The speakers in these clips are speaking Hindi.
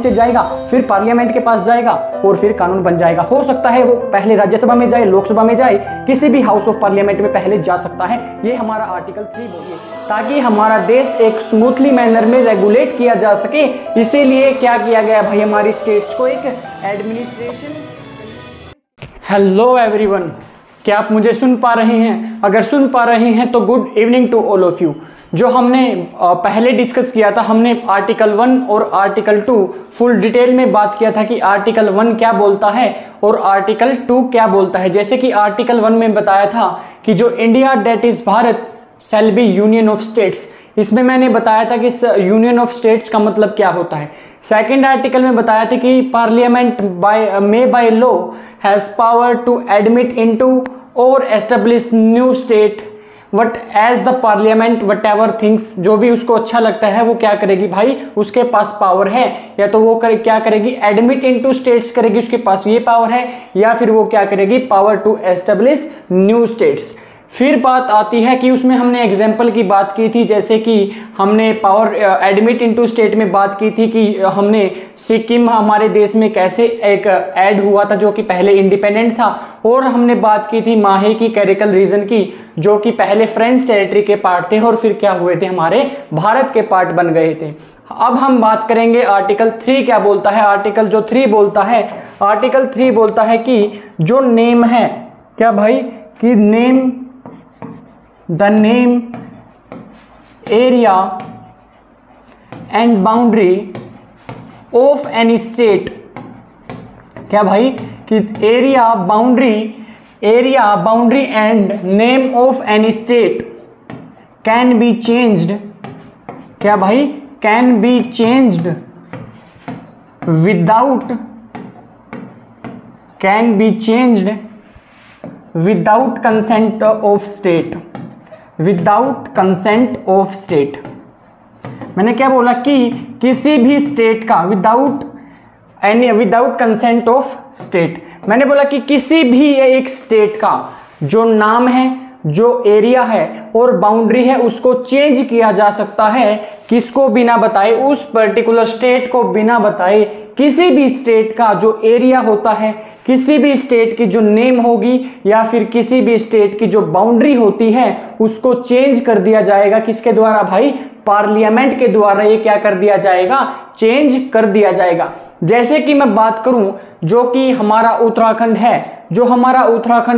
से जाएगा, फिर पार्लियामेंट के पास जाएगा और फिर कानून बन जाएगा। हो सकता है वो पहले राज्यसभा में जाए, लोकसभा में जाए, किसी भी हाउस ऑफ पार्लियामेंट में पहले जा सकता है। ये हमारा आर्टिकल 3 बोलिए, ताकि हमारा देश एक स्मूथली मैनर में रेगुलेट किया जा सके। इसीलिए क्या किया गया भाई, हमारी स्टेट्स को एक एडमिनिस्ट्रेशन। हेलो एवरीवन, क्या आप मुझे सुन पा रहे हैं? अगर सुन पा रहे हैं तो good evening to all of you. जो हमने पहले डिस्कस किया था, हमने आर्टिकल 1 और आर्टिकल 2 फुल डिटेल में बात किया था कि आर्टिकल 1 क्या बोलता है और आर्टिकल 2 क्या बोलता है। जैसे कि आर्टिकल 1 में बताया था कि जो India that is Bharat shall be union of states. इसमें मैंने बताया था कि यूनियन ऑफ स्टेट्स का मतलब क्या होता है। सेकंड आर्टिकल में बताया था कि Parliament by law has power to admit into और establish new state what as the Parliament whatever things. जो भी उसको अच्छा लगता है वो क्या करेगी भाई, उसके पास पावर है, या तो वो क्या करेगी, एडमिट इनटू स्टेट्स करेगी, उसके पास ये पावर है, या फिर वो क्या करेगी, power to establish new states. फिर बात आती है कि उसमें हमने एग्जाम्पल की बात की थी, जैसे कि हमने पावर एडमिट इनटू स्टेट में बात की थी कि हमने सिक्किम हमारे देश में कैसे एक ऐड हुआ था जो कि पहले इंडिपेंडेंट था, और हमने बात की थी माहे की कैरिकल रीजन की, जो कि पहले फ्रेंच टेरिटरी के पार्ट थे और फिर क्या हुए थे, हमारे भारत के पार्ट बन गए थे। अब हम बात करेंगे आर्टिकल 3 क्या बोलता है। आर्टिकल जो 3 बोलता है, आर्टिकल 3 बोलता है कि जो नेम है, क्या भाई, कि name, the name, area and boundary of any state। क्या भाई, कि area boundary and name of any state can be changed। क्या भाई, can be changed without consent of state। Without consent of state. मैंने क्या बोला कि किसी भी स्टेट का विदाउट कंसेंट ऑफ स्टेट। मैंने बोला कि किसी भी एक स्टेट का जो नाम है, जो एरिया है और बाउंड्री है, उसको चेंज किया जा सकता है, किसको बिना बताए, उस पर्टिकुलर स्टेट को बिना बताए। किसी भी स्टेट का जो एरिया होता है, किसी भी स्टेट की जो नेम होगी, या फिर किसी भी स्टेट की जो बाउंड्री होती है, उसको चेंज कर दिया जाएगा। किसके द्वारा भाई, पार्लियामेंट के द्वारा ये क्या कर दिया जाएगा, चेंज कर दिया जाएगा। जैसे कि मैं बात करूं, जो कि हमारा उत्तराखंड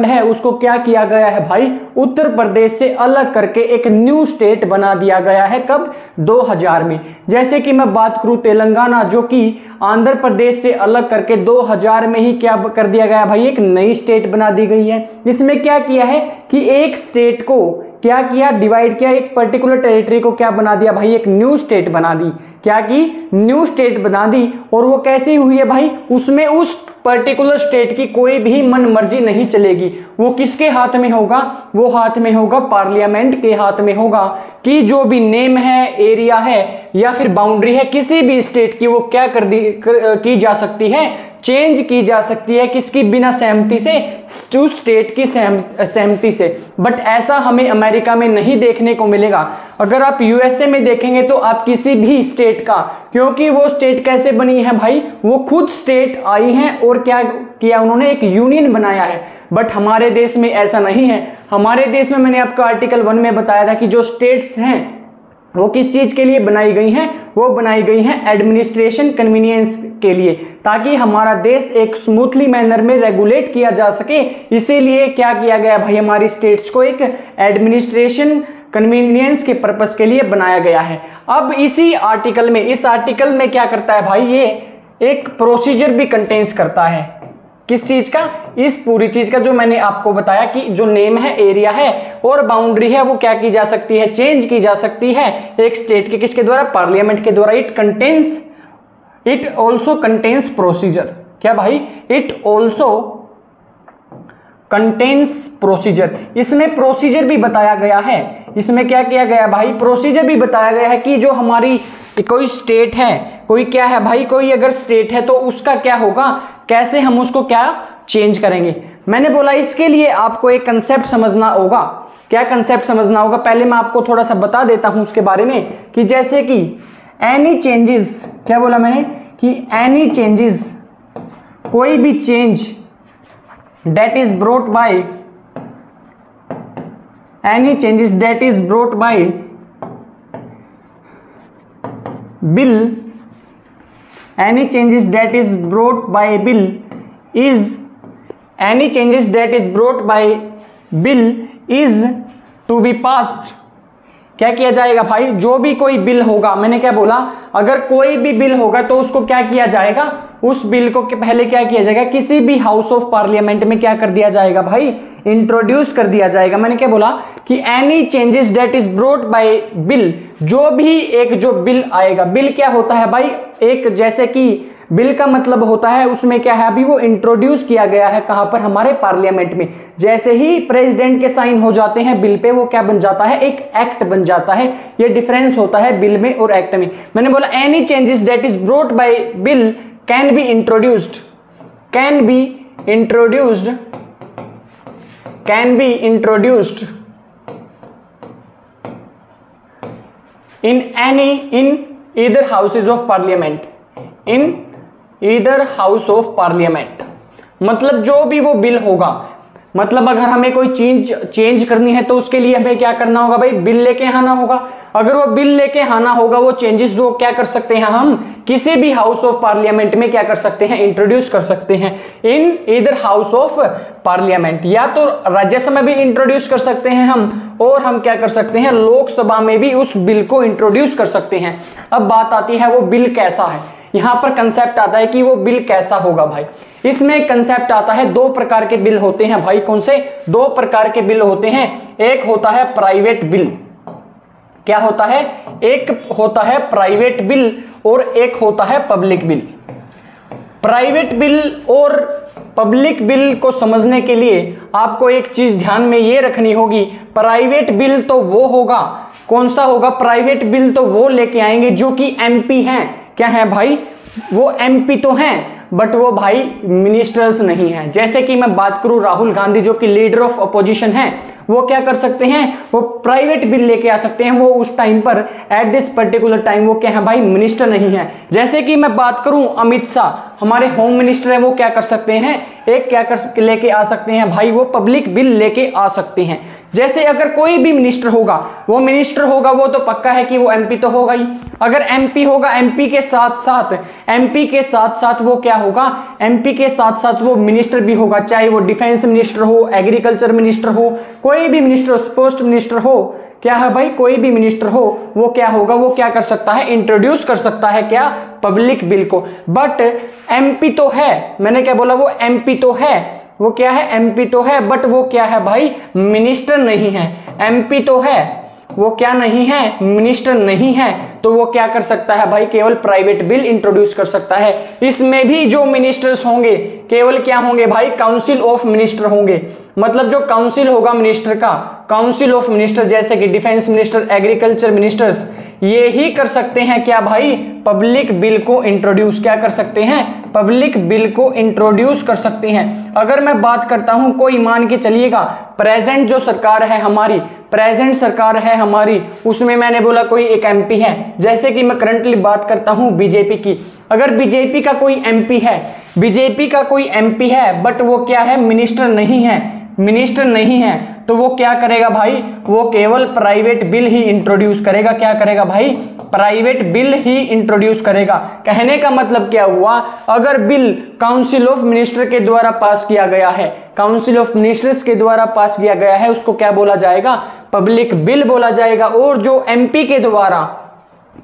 है, उसको क्या किया गया है भाई, उत्तर प्रदेश से अलग करके एक न्यू स्टेट बना दिया गया है। कब, 2000 में। जैसे कि मैं बात करूं तेलंगाना, जो कि आंध्र प्रदेश से अलग करके 2000 में ही क्या कर दिया गया भाई, एक नई स्टेट बना दी गई है। इसमें क्या किया है कि एक स्टेट को क्या किया, डिवाइड किया, एक पर्टिकुलर टेरिटरी को क्या बना दिया भाई, एक न्यू स्टेट बना दी। क्या की, न्यू स्टेट बना दी। और वो कैसी हुई है भाई, उसमें उस पर्टिकुलर स्टेट की कोई भी मन मर्जी नहीं चलेगी। वो किसके हाथ में होगा, वो हाथ में होगा, पार्लियामेंट के हाथ में होगा, कि जो भी नेम है, एरिया है या फिर बाउंड्री है किसी भी स्टेट की, वो क्या की जा सकती है, चेंज की जा सकती है। किसकी, बिना सहमति से, उस स्टेट की सहमति से। बट ऐसा हमें अमेरिका में नहीं देखने को मिलेगा। अगर आप यूएसए में देखेंगे तो आप किसी भी स्टेट का, क्योंकि वो स्टेट कैसे बनी है भाई, वो खुद स्टेट आई हैं और क्या किया उन्होंने, एक यूनियन बनाया है। बट हमारे देश में ऐसा नहीं है। हमारे देश में मैंने आपको आर्टिकल 1 में बताया था कि जो स्टेट्स हैं वो किस चीज के लिए बनाई गई हैं, वो बनाई गई हैं एडमिनिस्ट्रेशन कन्वीनियंस के लिए, ताकि हमारा देश एक स्मूथली मैनर में रेगुलेट किया जा सके। इसीलिए क्या किया गया भाई, हमारी स्टेट्स को एक एडमिनिस्ट्रेशन कन्वीनियंस के पर्पस के लिए बनाया गया है। अब इस आर्टिकल में क्या करता है भाई, ये एक प्रोसीजर भी कंटेन्स करता है। किस चीज का, इस पूरी चीज का, जो मैंने आपको बताया कि जो नेम है, एरिया है और बाउंड्री है, वो क्या की जा सकती है, चेंज की जा सकती है एक स्टेट के, किसके द्वारा, पार्लियामेंट के द्वारा। It also contains procedure. क्या भाई, इट ऑल्सो कंटेन्स प्रोसीजर। इसमें प्रोसीजर भी बताया गया है। इसमें क्या किया गया भाई, प्रोसीजर भी बताया गया है कि जो हमारी कोई स्टेट है, कोई क्या है भाई, कोई अगर स्टेट है तो उसका क्या होगा, कैसे हम उसको क्या चेंज करेंगे। मैंने बोला इसके लिए आपको एक कंसेप्ट समझना होगा। क्या कंसेप्ट समझना होगा, पहले मैं आपको थोड़ा सा बता देता हूं उसके बारे में, कि जैसे कि एनी चेंजेस, क्या बोला मैंने, कि एनी चेंजेस, कोई भी change that is brought by, any changes that is brought by bill, any changes that is brought by bill is, any changes that is brought by bill is to be passed। क्या किया जाएगा भाई, जो भी कोई बिल होगा, मैंने क्या बोला, अगर कोई भी बिल होगा तो उसको क्या किया जाएगा, उस बिल को पहले क्या किया जाएगा, किसी भी हाउस ऑफ पार्लियामेंट में क्या कर दिया जाएगा भाई, इंट्रोड्यूस कर दिया जाएगा। मैंने क्या बोला कि any changes that is brought by bill, जो भी एक जो बिल आएगा, बिल क्या होता है भाई, एक जैसे कि बिल का मतलब होता है उसमें क्या है, अभी वो इंट्रोड्यूस किया गया है कहां पर, हमारे पार्लियामेंट में। जैसे ही प्रेसिडेंट के साइन हो जाते हैं बिल पे, वो क्या बन जाता है, एक एक्ट बन जाता है। ये डिफरेंस होता है बिल में और एक्ट में। मैंने बोला any changes that is brought by bill can be introduced, can be introduced, can be introduced in any, in either houses of parliament, in either house of parliament। मतलब जो भी वो बिल होगा, मतलब अगर हमें कोई चेंज करनी है तो उसके लिए हमें क्या करना होगा भाई, बिल लेके आना होगा। अगर वो बिल लेके आना होगा, वो चेंजेस वो क्या कर सकते हैं, हम किसी भी हाउस ऑफ पार्लियामेंट में क्या कर सकते हैं, इंट्रोड्यूस कर सकते हैं, in either house of parliament. या तो राज्यसभा में भी इंट्रोड्यूस कर सकते हैं हम, और हम क्या कर सकते हैं, लोकसभा में भी उस बिल को इंट्रोड्यूस कर सकते हैं। अब बात आती है वो बिल कैसा है, यहां पर कंसेप्ट आता है कि वो बिल कैसा होगा भाई। इसमें कंसेप्ट आता है, दो प्रकार के बिल होते हैं भाई। कौन से दो प्रकार के बिल होते हैं, एक होता है प्राइवेट बिल, क्या होता है, एक होता है प्राइवेट बिल और एक होता है पब्लिक बिल। प्राइवेट बिल और पब्लिक बिल को समझने के लिए आपको एक चीज ध्यान में ये रखनी होगी, प्राइवेट बिल तो वो होगा, कौन सा होगा, प्राइवेट बिल तो वो लेके आएंगे जो कि एमपी हैं। क्या है भाई, वो एमपी तो हैं बट वो भाई मिनिस्टर्स नहीं हैं। जैसे कि मैं बात करूं राहुल गांधी जो कि लीडर ऑफ अपोजिशन है, वो क्या कर सकते हैं, वो प्राइवेट बिल लेके आ सकते हैं। वो उस टाइम पर एट दिस पर्टिकुलर टाइम वो क्या है भाई, मिनिस्टर नहीं है। जैसे कि मैं बात करूं अमित शाह हमारे होम मिनिस्टर हैं, वो क्या कर सकते हैं, एक क्या कर लेके आ सकते हैं भाई, वो पब्लिक बिल लेके आ सकते हैं। जैसे अगर कोई भी मिनिस्टर होगा, वो मिनिस्टर होगा, वो तो पक्का है कि वो एमपी तो होगा ही। अगर एमपी होगा, एमपी के साथ साथ वो क्या होगा, एमपी के साथ साथ वो मिनिस्टर भी होगा, चाहे वो डिफेंस मिनिस्टर हो, एग्रीकल्चर मिनिस्टर हो, कोई भी मिनिस्टर, पोस्ट मिनिस्टर हो, क्या है भाई, कोई भी मिनिस्टर हो, वो क्या होगा, वो क्या कर सकता है, इंट्रोड्यूस कर सकता है क्या, पब्लिक बिल को। बट एमपी तो है, मैंने क्या बोला, वो एमपी तो है, वो क्या है, एमपी तो है, बट वो क्या है भाई, मिनिस्टर नहीं है। एमपी तो है, वो क्या नहीं है, मिनिस्टर नहीं है, तो वो क्या कर सकता है भाई, केवल प्राइवेट बिल इंट्रोड्यूस कर सकता है। इसमें भी जो मिनिस्टर्स होंगे केवल क्या होंगे भाई, काउंसिल ऑफ मिनिस्टर होंगे। मतलब जो काउंसिल होगा मिनिस्टर का, काउंसिल ऑफ मिनिस्टर, जैसे कि डिफेंस मिनिस्टर, एग्रीकल्चर मिनिस्टर्स, ये ही कर सकते हैं क्या भाई, पब्लिक बिल को इंट्रोड्यूस। क्या कर सकते हैं, पब्लिक बिल को इंट्रोड्यूस कर सकते हैं। अगर मैं बात करता हूं, कोई मान के चलिएगा प्रेजेंट जो सरकार है हमारी, प्रेजेंट सरकार है हमारी, उसमें मैंने बोला कोई एक एमपी है। जैसे कि मैं करंटली बात करता हूं बीजेपी की, अगर बीजेपी का कोई एमपी है, बीजेपी का कोई एमपी है, बट वो क्या है, मिनिस्टर नहीं है, मिनिस्टर नहीं है, तो वो क्या करेगा भाई, वो केवल प्राइवेट बिल ही इंट्रोड्यूस करेगा। क्या करेगा भाई, प्राइवेट बिल ही इंट्रोड्यूस करेगा। कहने का मतलब क्या हुआ, अगर बिल काउंसिल ऑफ मिनिस्टर के द्वारा पास किया गया है, काउंसिल ऑफ मिनिस्टर्स के द्वारा पास किया गया है, उसको क्या बोला जाएगा, पब्लिक बिल बोला जाएगा। और जो एमपी के द्वारा,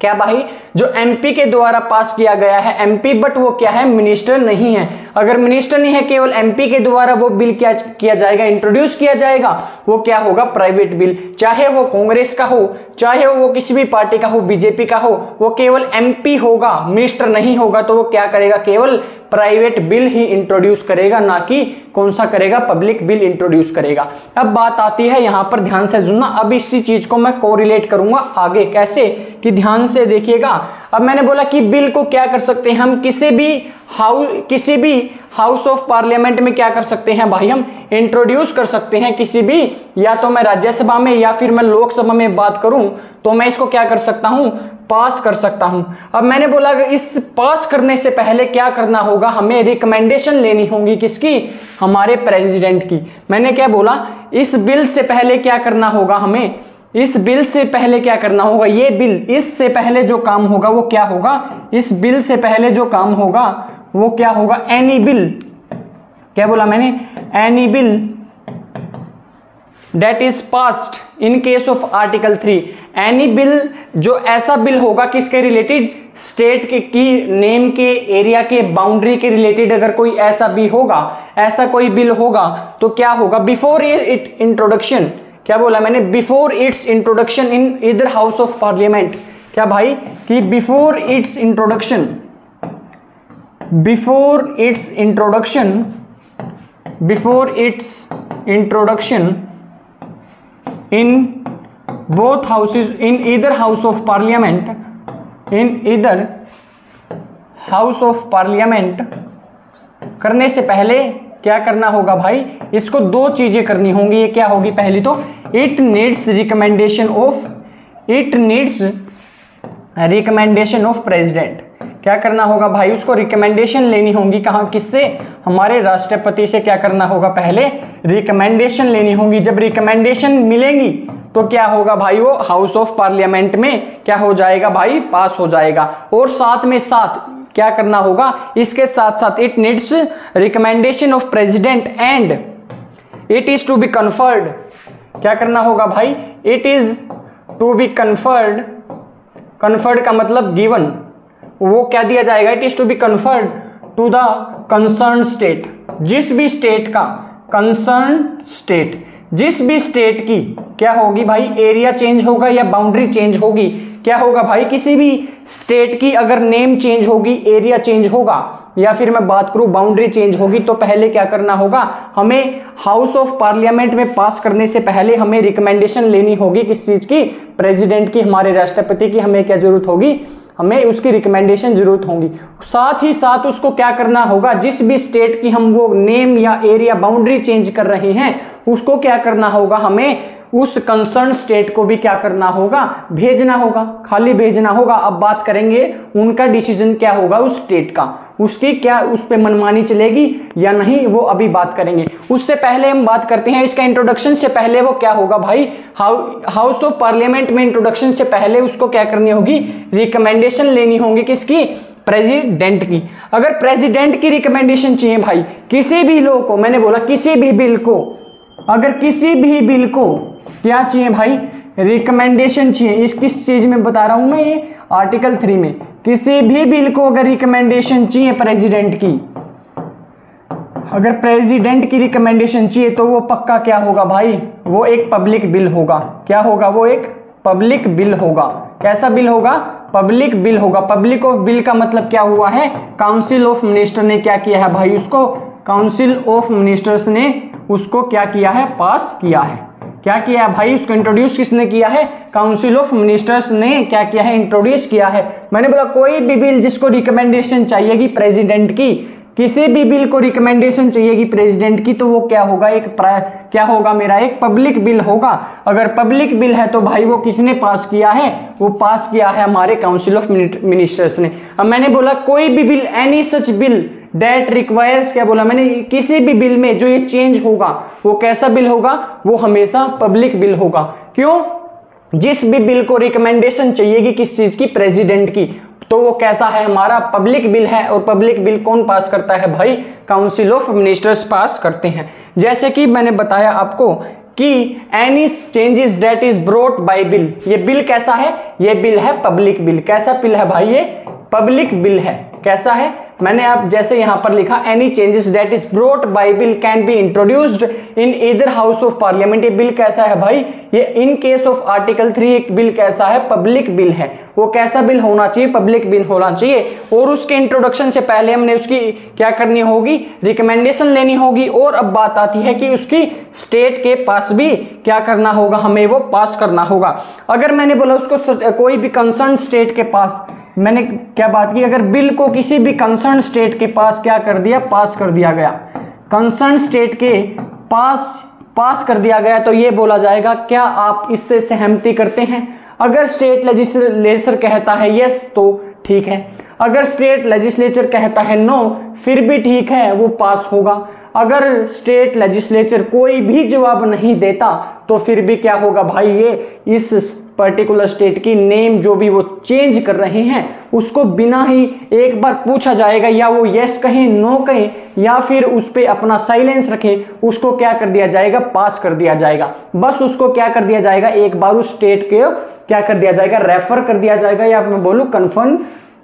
क्या भाई, जो एमपी के द्वारा पास किया गया है, एमपी बट वो क्या है, मिनिस्टर नहीं है। अगर मिनिस्टर नहीं है, केवल एमपी के द्वारा वो बिल क्या किया जाएगा, इंट्रोड्यूस किया जाएगा, वो क्या होगा, प्राइवेट बिल। चाहे वो कांग्रेस का हो, चाहे वो किसी भी पार्टी का हो, बीजेपी का हो, वो केवल एमपी होगा, मिनिस्टर नहीं होगा, तो वो क्या करेगा, केवल प्राइवेट बिल ही इंट्रोड्यूस करेगा, ना कि कौन सा करेगा, पब्लिक बिल इंट्रोड्यूस करेगा। अब बात आती है यहां पर, ध्यान से सुनना, अब इसी चीज को मैं कोरिलेट करूंगा आगे, कैसे कि ध्यान से देखिएगा। अब मैंने बोला कि बिल को क्या कर सकते हैं हम, किसी भी हाउस ऑफ पार्लियामेंट में क्या कर सकते हैं भाई, हम इंट्रोड्यूस कर सकते हैं किसी भी, या तो मैं राज्यसभा में या फिर मैं लोकसभा में बात करूं तो मैं इसको क्या कर सकता हूं, पास कर सकता हूं। अब मैंने बोला इस पास करने से पहले क्या करना होगा, हमें रिकमेंडेशन लेनी होगी, किसकी, हमारे प्रेसिडेंट की। मैंने क्या बोला, इस बिल से पहले क्या करना होगा हमें, इस बिल से पहले क्या करना होगा, ये बिल, इससे पहले जो काम होगा वो क्या होगा, इस बिल से पहले जो काम होगा वो क्या होगा, एनी बिल, क्या बोला मैंने, any bill that is passed in case of article 3, any bill, जो ऐसा बिल होगा किसके रिलेटेड, स्टेट के की नेम के, एरिया के, बाउंड्री के रिलेटेड अगर कोई ऐसा भी होगा, ऐसा कोई बिल होगा तो क्या होगा, बिफोर इट इंट्रोडक्शन, क्या बोला मैंने, बिफोर इट्स इंट्रोडक्शन इन इधर हाउस ऑफ पार्लियामेंट, क्या भाई कि before it's introduction, before it's introduction, before it's introduction in both houses, in either house of parliament, in either house of parliament, करने से पहले क्या करना होगा भाई, इसको दो चीजें करनी होंगी। ये क्या होगी, पहली तो it needs recommendation of president, क्या करना होगा भाई, उसको रिकमेंडेशन लेनी होगी, कहाँ, किससे, हमारे राष्ट्रपति से क्या करना होगा, पहले रिकमेंडेशन लेनी होगी। जब रिकमेंडेशन मिलेंगी तो क्या होगा भाई, वो हाउस ऑफ पार्लियामेंट में क्या हो जाएगा भाई, पास हो जाएगा। और साथ में साथ क्या करना होगा, इसके साथ साथ it needs recommendation of president and it is to be conferred, क्या करना होगा भाई, it is to be conferred, conferred का मतलब गिवन, वो क्या दिया जाएगा, it is to be conferred to the concern state, जिस भी स्टेट का, कंसर्न स्टेट, जिस भी स्टेट की क्या होगी भाई, एरिया चेंज होगा या बाउंड्री चेंज होगी, क्या होगा भाई, किसी भी स्टेट की अगर नेम चेंज होगी, एरिया चेंज होगा, या फिर मैं बात करूं बाउंड्री चेंज होगी, तो पहले क्या करना होगा, हमें हाउस ऑफ पार्लियामेंट में पास करने से पहले हमें रिकमेंडेशन लेनी होगी, किस चीज की, प्रेसिडेंट की, हमारे राष्ट्रपति की, हमें क्या जरूरत होगी, हमें उसकी रिकमेंडेशन जरूरत होगी। साथ ही साथ उसको क्या करना होगा, जिस भी स्टेट की हम वो नेम या एरिया बाउंड्री चेंज कर रहे हैं उसको क्या करना होगा, हमें उस कंसर्न स्टेट को भी क्या करना होगा, भेजना होगा, खाली भेजना होगा। अब बात करेंगे उनका डिसीजन क्या होगा उस स्टेट का, उसकी क्या उस पे मनमानी चलेगी या नहीं, वो अभी बात करेंगे। उससे पहले हम बात करते हैं इसका इंट्रोडक्शन से पहले वो क्या होगा भाई, हाउस ऑफ पार्लियामेंट में इंट्रोडक्शन से पहले उसको क्या करनी होगी, रिकमेंडेशन लेनी होगी, किसकी, प्रेसिडेंट की। अगर प्रेसिडेंट की रिकमेंडेशन चाहिए भाई किसी भी लॉ को, मैंने बोला किसी भी बिल को, अगर किसी भी बिल को क्या चाहिए भाई, रिकमेंडेशन चाहिए, इस किस चीज में बता रहा हूं मैं, ये आर्टिकल 3 में, किसी भी बिल को अगर रिकमेंडेशन चाहिए प्रेसिडेंट की, अगर प्रेसिडेंट की रिकमेंडेशन चाहिए तो वो पक्का क्या होगा भाई, वो एक पब्लिक बिल होगा। क्या होगा, वो एक पब्लिक बिल होगा। कैसा बिल होगा, पब्लिक बिल होगा। पब्लिक ऑफ बिल का मतलब क्या हुआ है, काउंसिल ऑफ मिनिस्टर ने क्या किया है भाई, उसको काउंसिल ऑफ मिनिस्टर्स ने उसको क्या किया है, पास किया है। क्या किया है भाई, उसको इंट्रोड्यूस किसने किया है, काउंसिल ऑफ मिनिस्टर्स ने क्या किया है, इंट्रोड्यूस किया है। मैंने बोला कोई भी बिल जिसको रिकमेंडेशन चाहिएगी प्रेसिडेंट की, किसी भी बिल को रिकमेंडेशन चाहिएगी प्रेसिडेंट की, तो वो क्या होगा, क्या होगा मेरा, एक पब्लिक बिल होगा। अगर पब्लिक बिल है तो भाई वो किसने पास किया है, वो पास किया है हमारे काउंसिल ऑफ मिनिस्टर्स ने। अब मैंने बोला कोई भी bill, any such bill that requires, क्या बोला मैंने, किसी भी बिल में जो ये चेंज होगा वो कैसा बिल होगा, वो हमेशा पब्लिक बिल होगा। क्यों, जिस भी बिल को रिकमेंडेशन चाहिएगी किस चीज की, प्रेसिडेंट की, तो वो कैसा है, हमारा पब्लिक बिल है। और पब्लिक बिल कौन पास करता है भाई, काउंसिल ऑफ मिनिस्टर्स पास करते हैं। जैसे कि मैंने बताया आपको कि any changes that is brought by bill, ये बिल कैसा है, ये बिल है पब्लिक बिल। कैसा बिल है भाई, ये पब्लिक बिल है। कैसा है, मैंने आप जैसे यहां पर लिखा any changes that is brought by bill can be introduced in either house of parliament. ये बिल कैसा है भाई, ये इन केस ऑफ आर्टिकल 3 एक बिल कैसा है, पब्लिक बिल है। वो कैसा बिल होना चाहिए, पब्लिक बिल होना चाहिए। और उसके इंट्रोडक्शन से पहले हमने उसकी क्या करनी होगी, रिकमेंडेशन लेनी होगी। और अब बात आती है कि उसकी स्टेट के पास भी क्या करना होगा, हमें वो पास करना होगा। अगर मैंने बोला उसको कोई भी कंसर्न स्टेट के पास, मैंने क्या बात की, अगर बिल को किसी भी कंसर्न स्टेट के पास क्या कर दिया, पास कर दिया गया, कंसर्न स्टेट के पास कर दिया गया, तो ये बोला जाएगा क्या आप इससे सहमति करते हैं। अगर स्टेट लेजिस्लेचर कहता है यस तो ठीक है, अगर स्टेट लेजिस्लेचर कहता है नो फिर भी ठीक है, वो पास होगा। अगर स्टेट लेजिस्लेचर कोई भी जवाब नहीं देता तो फिर भी क्या होगा भाई, ये इस पर्टिकुलर स्टेट की नेम जो भी वो चेंज कर रहे हैं उसको बिना ही एक बार पूछा जाएगा, या वो यस कहें नो कहें या फिर उस पर अपना साइलेंस रखें, उसको क्या कर दिया जाएगा, पास कर दिया जाएगा। बस उसको क्या कर दिया जाएगा, एक बार उस स्टेट के क्या कर दिया जाएगा, रेफर कर दिया जाएगा, या मैं बोलूं कन्फर्म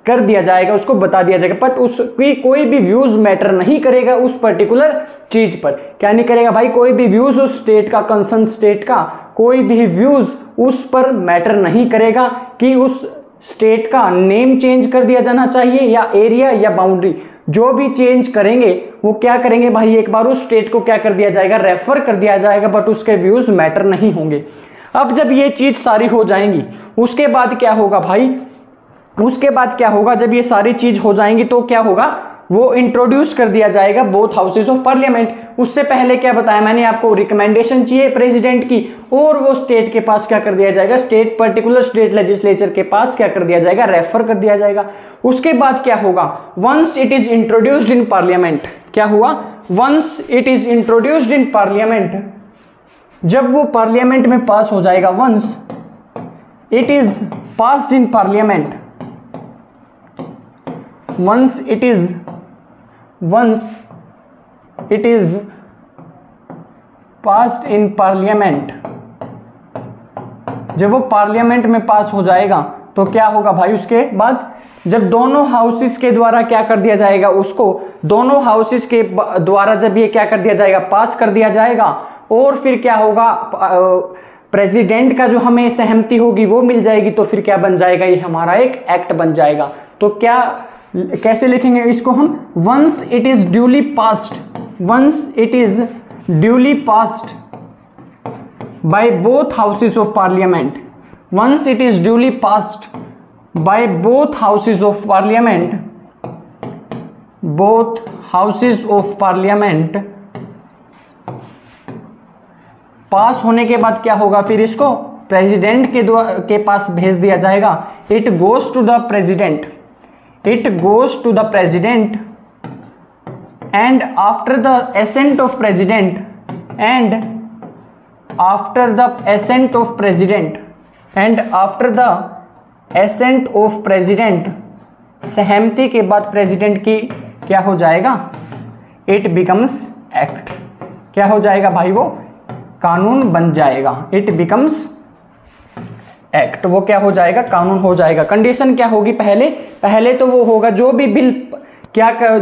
कर दिया जाएगा, उसको बता दिया जाएगा। बट उसकी कोई भी व्यूज मैटर नहीं करेगा उस पर्टिकुलर चीज पर। क्या नहीं करेगा भाई, कोई भी व्यूज उस स्टेट का, कंसर्न स्टेट का कोई भी व्यूज उस पर मैटर नहीं करेगा कि उस स्टेट का नेम चेंज कर दिया जाना चाहिए या एरिया या बाउंड्री, जो भी चेंज करेंगे वो क्या करेंगे भाई, एक बार उस स्टेट को क्या कर दिया जाएगा, रेफर कर दिया जाएगा, बट उसके व्यूज मैटर नहीं होंगे। अब जब ये चीज सारी हो जाएंगी उसके बाद क्या होगा भाई, उसके बाद क्या होगा, जब ये सारी चीज हो जाएंगी तो क्या होगा, वो इंट्रोड्यूस कर दिया जाएगा बोथ हाउसेस ऑफ पार्लियामेंट। उससे पहले क्या बताया मैंने आपको, रिकमेंडेशन चाहिए प्रेसिडेंट की, और वो स्टेट के पास क्या कर दिया जाएगा, स्टेट पर्टिकुलर स्टेट लेजिस्लेचर के पास क्या कर दिया जाएगा, रेफर कर दिया जाएगा। उसके बाद क्या होगा, once it is introduced in parliament, क्या हुआ, once it is introduced in parliament, जब वो पार्लियामेंट में पास हो जाएगा, once it is passed in parliament, once it is passed in parliament, जब वो पार्लियामेंट में पास हो जाएगा तो क्या होगा भाई, उसके बाद जब दोनों हाउसेस के द्वारा क्या कर दिया जाएगा, उसको दोनों हाउसेस के द्वारा जब ये क्या कर दिया जाएगा, पास कर दिया जाएगा, और फिर क्या होगा, प्रेसिडेंट का जो हमें सहमति होगी वो मिल जाएगी, तो फिर क्या बन जाएगा, ये हमारा एक एक्ट बन जाएगा। तो क्या कैसे लिखेंगे इसको हम, once it is duly passed, once it is duly passed by both houses of Parliament, once it is duly passed by both houses of Parliament, both houses of Parliament, pass होने के बाद क्या होगा, फिर इसको प्रेसिडेंट के पास भेज दिया जाएगा। It goes to the president, it goes to the president, and after the assent of president, and after the assent of president, and after the assent of president, सहमति के बाद प्रेसिडेंट की क्या हो जाएगा, it becomes act, क्या हो जाएगा भाई, वो कानून बन जाएगा, it becomes एक्ट, वो क्या हो जाएगा, कानून हो जाएगा। कंडीशन क्या होगी, पहले तो वो होगा जो भी बिल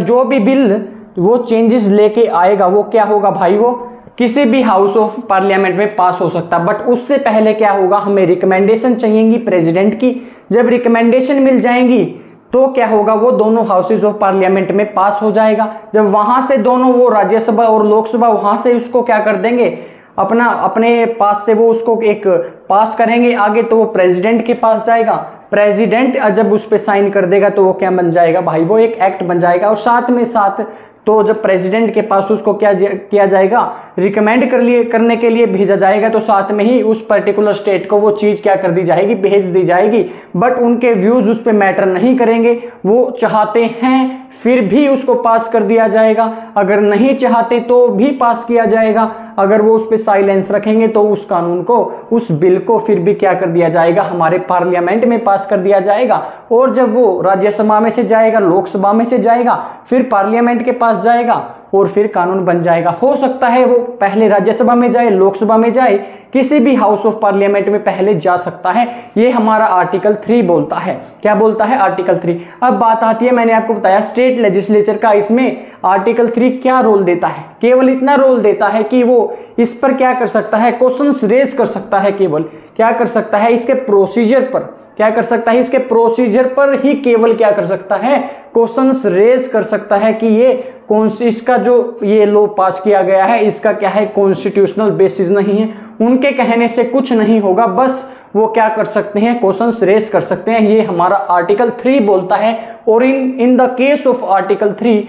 जो भी बिल वो चेंजेस लेके आएगा वो क्या होगा भाई, वो किसी भी हाउस ऑफ पार्लियामेंट में पास हो सकता, बट उससे पहले क्या होगा, हमें रिकमेंडेशन चाहिएगी प्रेसिडेंट की। जब रिकमेंडेशन मिल जाएंगी तो क्या होगा, वो दोनों हाउसेज ऑफ पार्लियामेंट में पास हो जाएगा। जब वहां से दोनों, वो राज्यसभा और लोकसभा, वहां से उसको क्या कर देंगे, अपने पास से वो उसको एक पास करेंगे आगे, तो वो प्रेसिडेंट के पास जाएगा। प्रेसिडेंट जब उस पर साइन कर देगा तो वो क्या बन जाएगा भाई, वो एक एक्ट बन जाएगा। और साथ में साथ तो जब प्रेसिडेंट के पास उसको क्या किया जाएगा, रिकमेंड करने के लिए भेजा जाएगा, तो साथ में ही उस पर्टिकुलर स्टेट को वो चीज़ क्या कर दी जाएगी, भेज दी जाएगी। बट उनके व्यूज़ उस पर मैटर नहीं करेंगे, वो चाहते हैं फिर भी उसको पास कर दिया जाएगा, अगर नहीं चाहते तो भी पास किया जाएगा। अगर वो उस पर साइलेंस रखेंगे तो उस कानून को, उस बिल को फिर भी क्या कर दिया जाएगा, हमारे पार्लियामेंट में पास कर दिया जाएगा। और जब वो राज्यसभा में से जाएगा, लोकसभा में से जाएगा, फिर पार्लियामेंट के पास जाएगा, और फिर कानून बन जाएगा। हो सकता है वो पहले राज्यसभा में जाए, लोकसभा में जाए, किसी भी हाउस ऑफ पार्लियामेंट में पहले जा सकता है। ये हमारा आर्टिकल 3 बोलता है। क्या बोलता है? आर्टिकल 3। अब बात आती है, मैंने आपको बताया स्टेट लेजिस्लेचर का इसमें आर्टिकल 3 क्या रोल देता है। केवल इतना रोल देता है कि वो इस पर क्या कर सकता है, क्वेश्चंस रेज कर सकता है। केवल क्या कर सकता है, इसके प्रोसीजर पर क्या कर सकता है, इसके प्रोसीजर पर ही केवल क्या कर सकता है, क्वेश्चंस रेज कर सकता है कि ये कौन सी, इसका जो ये लॉ पास किया गया है इसका क्या है, कॉन्स्टिट्यूशनल बेसिस नहीं है। उनके कहने से कुछ नहीं होगा, बस वो क्या कर सकते हैं, क्वेश्चंस रेज कर सकते हैं। ये हमारा आर्टिकल 3 बोलता है। और in the case of article 3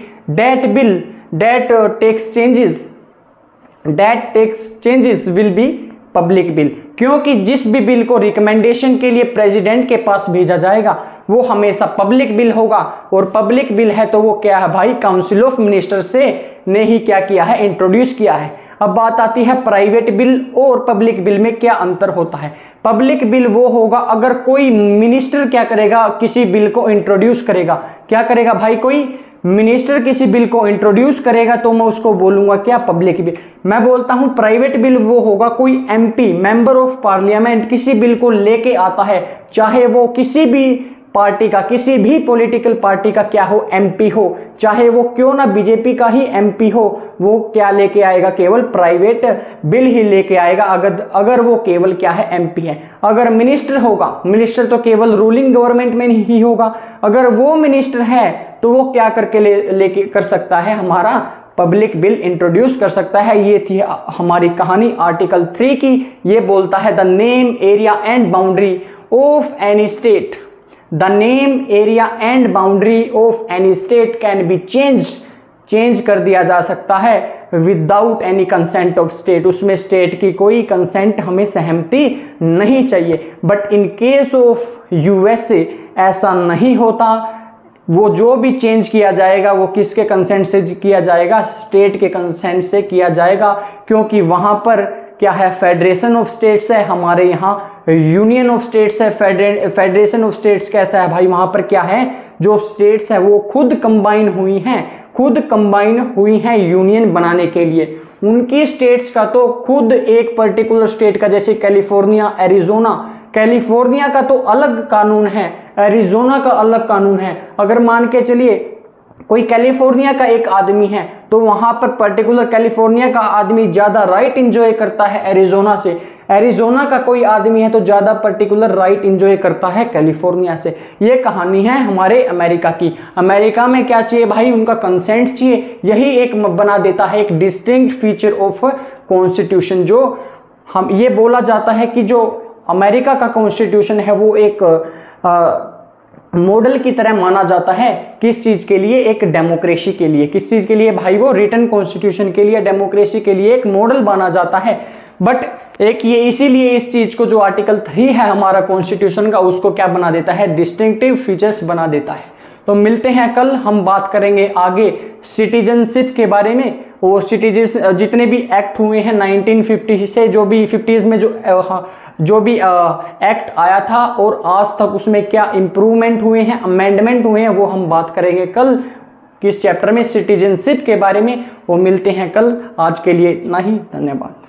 that tax changes will be public bill, क्योंकि जिस भी बिल को रिकमेंडेशन के लिए प्रेसिडेंट के पास भेजा जाएगा वो हमेशा पब्लिक बिल होगा। और पब्लिक बिल है तो वो क्या है भाई, काउंसिल ऑफ मिनिस्टर से ने ही क्या किया है, इंट्रोड्यूस किया है। अब बात आती है प्राइवेट बिल और पब्लिक बिल में क्या अंतर होता है। पब्लिक बिल वो होगा अगर कोई मिनिस्टर क्या करेगा, किसी बिल को इंट्रोड्यूस करेगा। क्या करेगा भाई, कोई मिनिस्टर किसी बिल को इंट्रोड्यूस करेगा तो मैं उसको बोलूंगा क्या, पब्लिक बिल। मैं बोलता हूं प्राइवेट बिल वो होगा कोई एमपी, मेंबर ऑफ पार्लियामेंट किसी बिल को लेके आता है, चाहे वो किसी भी पार्टी का, किसी भी पॉलिटिकल पार्टी का क्या हो, एमपी हो, चाहे वो क्यों ना बीजेपी का ही एमपी हो, वो क्या लेके आएगा, केवल प्राइवेट बिल ही लेके आएगा अगर वो केवल क्या है, एमपी है। अगर मिनिस्टर होगा, मिनिस्टर तो केवल रूलिंग गवर्नमेंट में ही होगा, अगर वो मिनिस्टर है तो वो क्या करके लेके कर सकता है, हमारा पब्लिक बिल इंट्रोड्यूस कर सकता है। ये थी हमारी कहानी आर्टिकल 3 की। ये बोलता है the name, area and boundary of any state, the name, area and boundary of any state can be change कर दिया जा सकता है without any consent of state. उसमें स्टेट की कोई कंसेंट, हमें सहमति नहीं चाहिए। But in case of USA ऐसा नहीं होता। वो जो भी चेंज किया जाएगा वो किसके कंसेंट से किया जाएगा, स्टेट के कंसेंट से किया जाएगा, क्योंकि वहां पर क्या है, फेडरेशन ऑफ स्टेट्स है, हमारे यहाँ यूनियन ऑफ स्टेट्स है। फेडरेशन ऑफ स्टेट्स कैसा है भाई, वहां पर क्या है, जो स्टेट्स है वो खुद कंबाइन हुई हैं यूनियन बनाने के लिए। उनकी स्टेट्स का तो खुद एक पर्टिकुलर स्टेट का, जैसे कैलिफोर्निया, एरिजोना, कैलिफोर्निया का तो अलग कानून है, एरिजोना का अलग कानून है। अगर मान के चलिए कोई कैलिफोर्निया का एक आदमी है तो वहां पर पर्टिकुलर कैलिफोर्निया का आदमी ज्यादा राइट एंजॉय करता है एरिजोना से, एरिजोना का कोई आदमी है तो ज्यादा पर्टिकुलर राइट एंजॉय करता है कैलिफोर्निया से। ये कहानी है हमारे अमेरिका की। अमेरिका में क्या चाहिए भाई, उनका कंसेंट चाहिए। यही एक बना देता है एक डिस्टिंक्ट फीचर ऑफ कॉन्स्टिट्यूशन। जो हम ये बोला जाता है कि जो अमेरिका का कॉन्स्टिट्यूशन है वो एक मॉडल की तरह माना जाता है। किस चीज के लिए, एक डेमोक्रेसी के लिए। किस चीज के लिए भाई, वो रिटन कॉन्स्टिट्यूशन के लिए, डेमोक्रेसी के लिए एक मॉडल माना जाता है। बट एक ये इसीलिए इस चीज को जो आर्टिकल 3 है हमारा कॉन्स्टिट्यूशन का, उसको क्या बना देता है, डिस्टिंक्टिव फीचर्स बना देता है। तो मिलते हैं कल, हम बात करेंगे आगे सिटीजनशिप के बारे में। वो सिटीजन जितने भी एक्ट हुए हैं 1950 से, जो भी 50s में जो भी एक्ट आया था और आज तक उसमें क्या इंप्रूवमेंट हुए हैं, अमेंडमेंट हुए हैं, वो हम बात करेंगे कल किस चैप्टर में, सिटीजनशिप के बारे में। वो मिलते हैं कल, आज के लिए इतना ही, धन्यवाद।